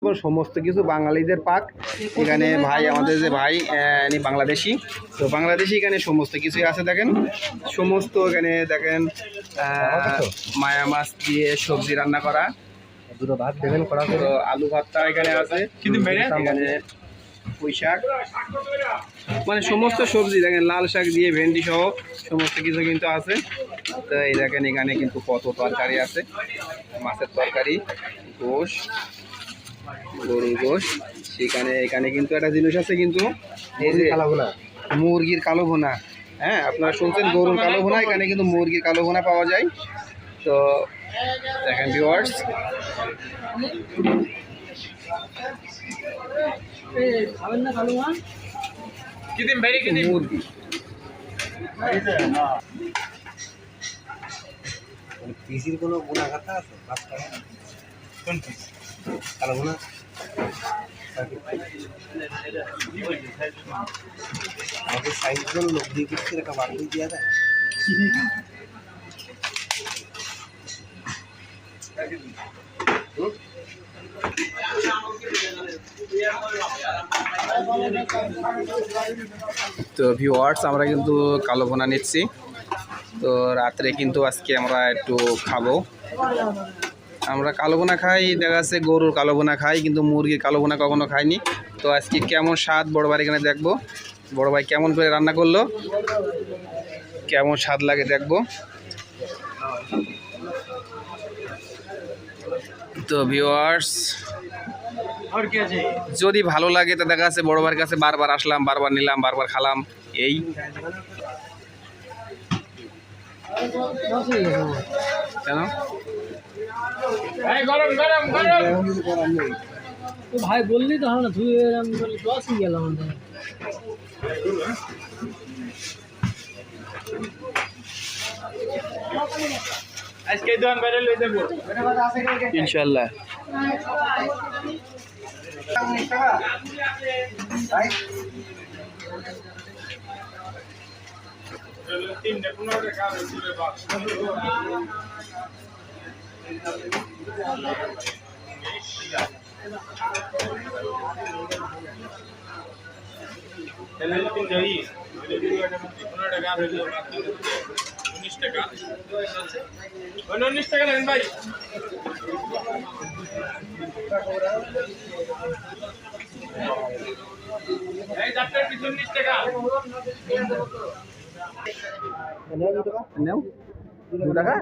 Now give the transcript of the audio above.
সমস্ত কিছু বাঙালিদের পাক। এখানে ভাই আমাদের যে ভাই ইনি বাংলাদেশি, তো বাংলাদেশি এখানে সমস্ত কিছুই আছে। দেখেন সমস্ত এখানে দেখেন মায়া মাছ দিয়ে সবজি রান্না করা, দুটো ভাত দেবেন করা, তো আলু ভাতটা এখানে আছে, এখানে পুঁই শাক, মানে সমস্ত সবজি দেখেন, লাল শাক দিয়ে ভেন্ডি সহ সমস্ত কিছু কিন্তু আছে। তো এই দেখেন এখানে কিন্তু কত তরকারি আছে, মাছের তরকারি, গোশ, গরুর গোশ। সেখানে এখানে কিন্তু একটা জিনিস আছে, কিন্তু এই যে মুরগির কালো ভুনা। হ্যাঁ, আপনারা শুনছেন গরুর কালো ভুনা, এখানে কিন্তু মুরগির কালো ভুনা পাওয়া যায়। তো দেখেন ভিউয়ার্স, মুরগি পিসির কোনো গুণা কথা আছে? কোন পিস? কালো গুণা আমাদের সাইজগুলো লোক দিয়ে করছে, একটা বাড়ি দেওয়া যায়। তো ভিউয়ার্স, আমরা কিন্তু কালো ভুনা নিচ্ছি। তো রাত্রে কিন্তু আজকে আমরা একটু খাবো। আমরা কালো ভুনা খাই, দেখা যাচ্ছে গরুর কালো ভুনা খাই, কিন্তু মুরগির কালো ভুনা কখনো খাইনি। তো আজকে কেমন স্বাদ বড় ভাই এখানে দেখবো, বড় ভাই কেমন করে রান্না করলো, কেমন স্বাদ লাগে দেখবো। তো ভিউয়ার্স, যদি ভালো লাগে তো দেখা যাচ্ছে বড় ভাইয়ের কাছে বারবার আসলাম, বারবার নিলাম, বারবার খালাম। এই কেন ভাই বললি তো না, তুই দশই গেলাম। আজকে দোকান বাইরে লই যাব ইনশাআল্লাহ। টাকা নেন ভাই। এই চারটার পিছু 19 টাকা। নেও 2 টাকা